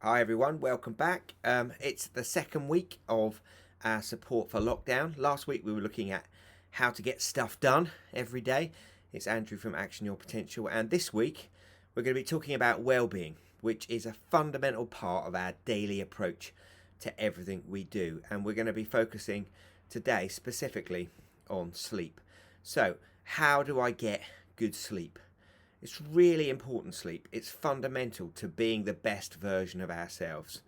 Hi everyone, welcome back. It's the second week of our support for lockdown. Last week we were looking at how to get stuff done every day. It's Andrew from Action Your Potential, and this week we're going to be talking about well-being, which is a fundamental part of our daily approach to everything we do. And we're going to be focusing today specifically on sleep. So, how do I get good sleep? It's really important, sleep. It's fundamental to being the best version of ourselves.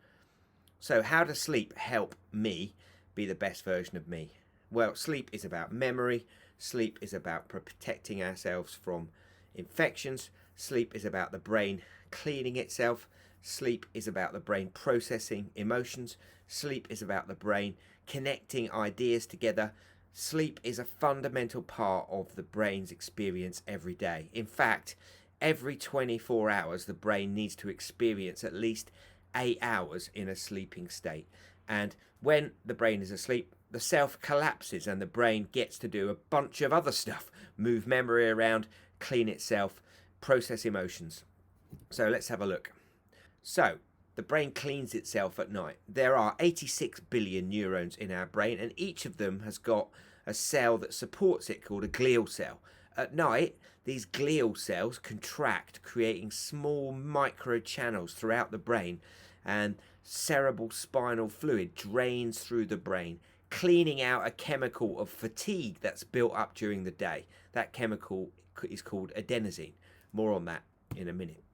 So how does sleep help me be the best version of me? Well, sleep is about memory. Sleep is about protecting ourselves from infections. Sleep is about the brain cleaning itself. Sleep is about the brain processing emotions. Sleep is about the brain connecting ideas together. Sleep is a fundamental part of the brain's experience every day. In fact, every 24 hours, the brain needs to experience at least 8 hours in a sleeping state. And when the brain is asleep, the self collapses and the brain gets to do a bunch of other stuff, move memory around, clean itself, process emotions. So let's have a look. So, the brain cleans itself at night. There are 86 billion neurons in our brain, and each of them has got a cell that supports it called a glial cell. At night, these glial cells contract, creating small micro channels throughout the brain, and cerebral spinal fluid drains through the brain, cleaning out a chemical of fatigue that's built up during the day. That chemical is called adenosine. More on that in a minute.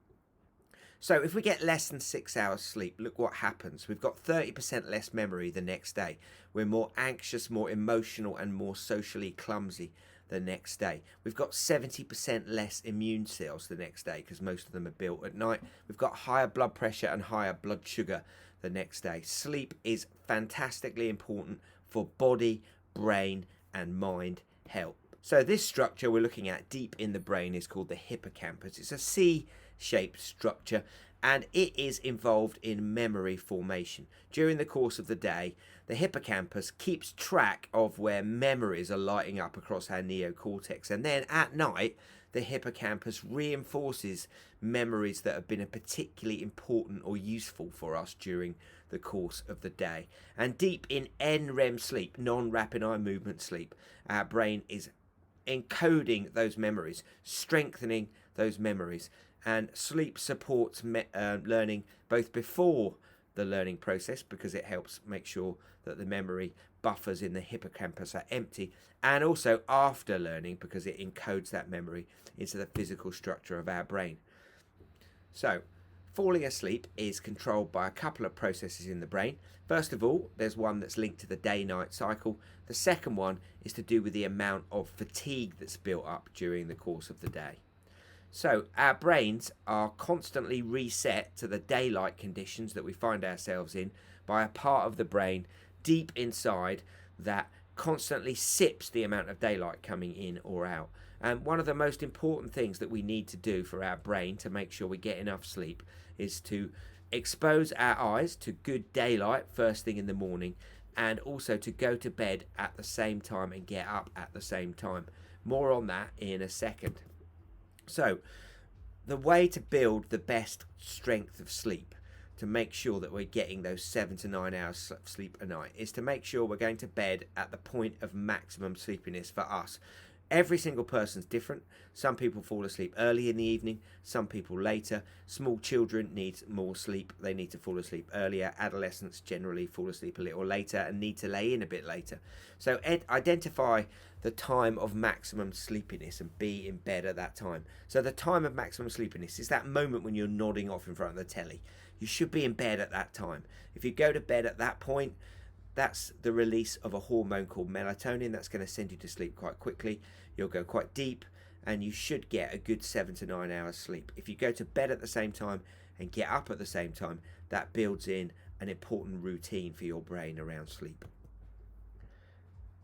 So if we get less than 6 hours sleep, look what happens. We've got 30% less memory the next day. We're more anxious, more emotional, and more socially clumsy the next day. We've got 70% less immune cells the next day because most of them are built at night. We've got higher blood pressure and higher blood sugar the next day. Sleep is fantastically important for body, brain, and mind health. So this structure we're looking at deep in the brain is called the hippocampus. It's a C-shaped structure, and it is involved in memory formation. During the course of the day, the hippocampus keeps track of where memories are lighting up across our neocortex, and then at night the hippocampus reinforces memories that have been particularly important or useful for us during the course of the day. And deep in NREM sleep, non-rapid eye movement sleep, our brain is encoding those memories, strengthening those memories. And sleep supports learning both before the learning process, because it helps make sure that the memory buffers in the hippocampus are empty, and also after learning, because it encodes that memory into the physical structure of our brain. So falling asleep is controlled by a couple of processes in the brain. First of all, there's one that's linked to the day-night cycle. The second one is to do with the amount of fatigue that's built up during the course of the day. So our brains are constantly reset to the daylight conditions that we find ourselves in by a part of the brain deep inside that constantly sips the amount of daylight coming in or out. And one of the most important things that we need to do for our brain to make sure we get enough sleep is to expose our eyes to good daylight first thing in the morning, and also to go to bed at the same time and get up at the same time. More on that in a second. So, the way to build the best strength of sleep, to make sure that we're getting those 7 to 9 hours of sleep a night, is to make sure we're going to bed at the point of maximum sleepiness for us. Every single person's different. Some people fall asleep early in the evening, some people later. Small children need more sleep, they need to fall asleep earlier. Adolescents generally fall asleep a little later and need to lay in a bit later. So identify the time of maximum sleepiness and be in bed at that time. So the time of maximum sleepiness is that moment when you're nodding off in front of the telly. You should be in bed at that time. If you go to bed at that point, that's the release of a hormone called melatonin that's going to send you to sleep quite quickly. You'll go quite deep, and you should get a good 7 to 9 hours sleep. If you go to bed at the same time and get up at the same time, that builds in an important routine for your brain around sleep.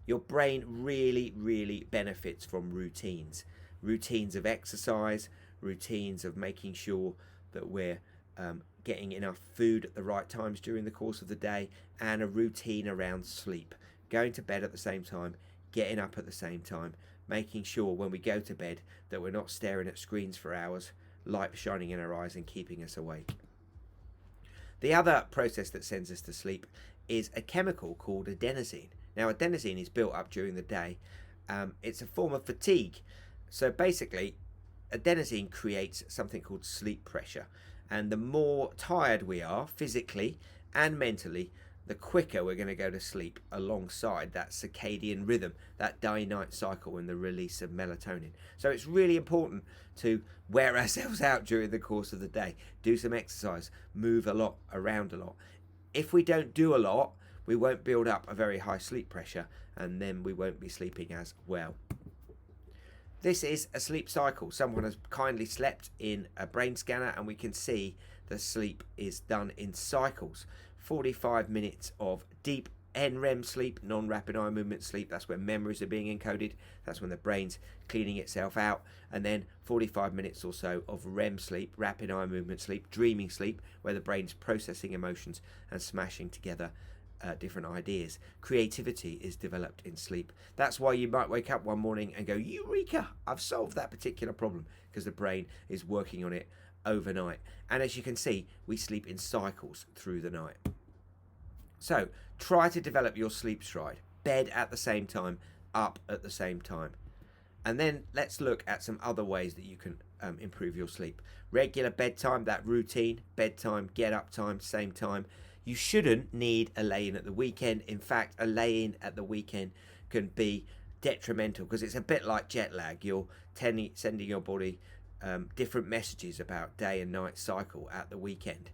Your brain really benefits from routines. Routines of exercise, routines of making sure that we're getting enough food at the right times during the course of the day, and a routine around sleep. Going to bed at the same time, getting up at the same time, making sure when we go to bed that we're not staring at screens for hours, light shining in our eyes and keeping us awake. The other process that sends us to sleep is a chemical called adenosine. Now, adenosine is built up during the day. It's a form of fatigue. So basically, adenosine creates something called sleep pressure. And the more tired we are physically and mentally, the quicker we're going to go to sleep, alongside that circadian rhythm, that day-night cycle, and the release of melatonin. So it's really important to wear ourselves out during the course of the day, do some exercise, move a lot, around a lot. If we don't do a lot, we won't build up a very high sleep pressure, and then we won't be sleeping as well. This is a sleep cycle. Someone has kindly slept in a brain scanner, and we can see the sleep is done in cycles. 45 minutes of deep NREM sleep, non-rapid eye movement sleep. That's when memories are being encoded. That's when the brain's cleaning itself out. And then 45 minutes or so of REM sleep, rapid eye movement sleep, dreaming sleep, where the brain's processing emotions and smashing together different ideas. Creativity is developed in sleep. That's why you might wake up one morning and go, Eureka, I've solved that particular problem, because the brain is working on it overnight. And as you can see, we sleep in cycles through the night. So try to develop your sleep stride. Bed at the same time, up at the same time. And then let's look at some other ways that you can improve your sleep. Regular bedtime, that routine, bedtime, get up time, same time. You shouldn't need a lay-in at the weekend. In fact, a lay-in at the weekend can be detrimental, because it's a bit like jet lag. You're sending your body different messages about day and night cycle at the weekend.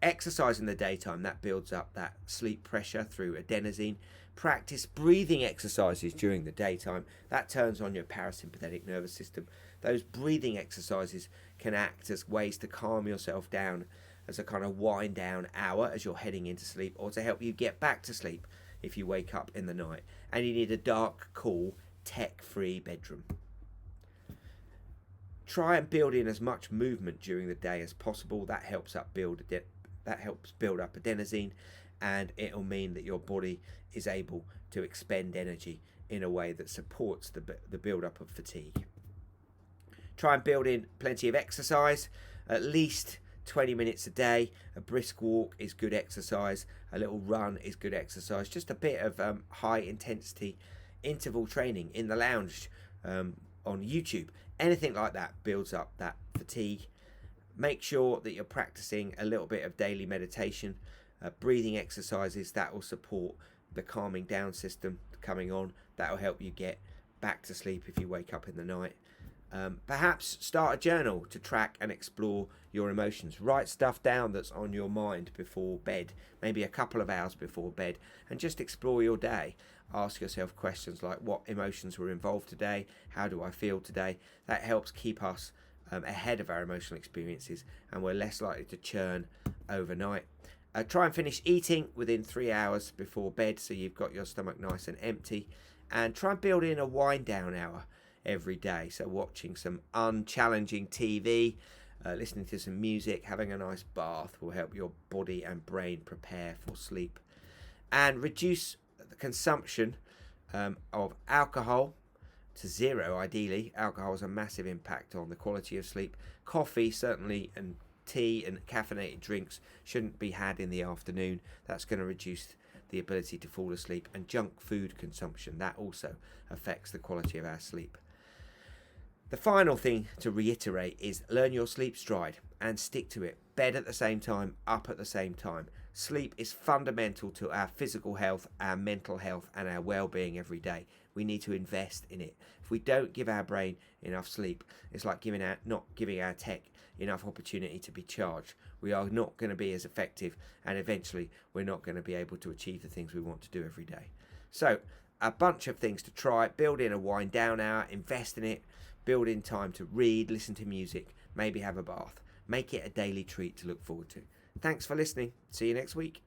Exercise in the daytime, that builds up that sleep pressure through adenosine. Practice breathing exercises during the daytime. That turns on your parasympathetic nervous system. Those breathing exercises can act as ways to calm yourself down, as a kind of wind down hour as you're heading into sleep, or to help you get back to sleep if you wake up in the night. And you need a dark, cool, tech-free bedroom. Try and build in as much movement during the day as possible. That helps build up adenosine, and it'll mean that your body is able to expend energy in a way that supports the build-up of fatigue. Try and build in plenty of exercise, at least 20 minutes a day. A brisk walk is good exercise. A little run is good exercise. Just a bit of high intensity interval training in the lounge, on YouTube. Anything like that builds up that fatigue. Make sure that you're practicing a little bit of daily meditation, breathing exercises. That will support the calming down system coming on. That will help you get back to sleep if you wake up in the night. Perhaps start a journal to track and explore your emotions. Write stuff down that's on your mind before bed, maybe a couple of hours before bed, and just explore your day. Ask yourself questions like, what emotions were involved today? How do I feel today? That helps keep us ahead of our emotional experiences, and we're less likely to churn overnight. Try and finish eating within 3 hours before bed, so you've got your stomach nice and empty. And try and build in a wind down hour every day. So watching some unchallenging TV, listening to some music, having a nice bath will help your body and brain prepare for sleep. And reduce the consumption of alcohol to zero, ideally. Alcohol has a massive impact on the quality of sleep. Coffee, certainly, and tea and caffeinated drinks shouldn't be had in the afternoon. That's going to reduce the ability to fall asleep. And junk food consumption, that also affects the quality of our sleep. The final thing to reiterate is learn your sleep stride and stick to it. Bed at the same time, up at the same time. Sleep is fundamental to our physical health, our mental health, and our well-being every day. We need to invest in it. If we don't give our brain enough sleep, it's like not giving our tech enough opportunity to be charged. We are not going to be as effective, and eventually we're not going to be able to achieve the things we want to do every day. So, a bunch of things to try. Build in a wind down hour, invest in it, build in time to read, listen to music, maybe have a bath. Make it a daily treat to look forward to. Thanks for listening. See you next week.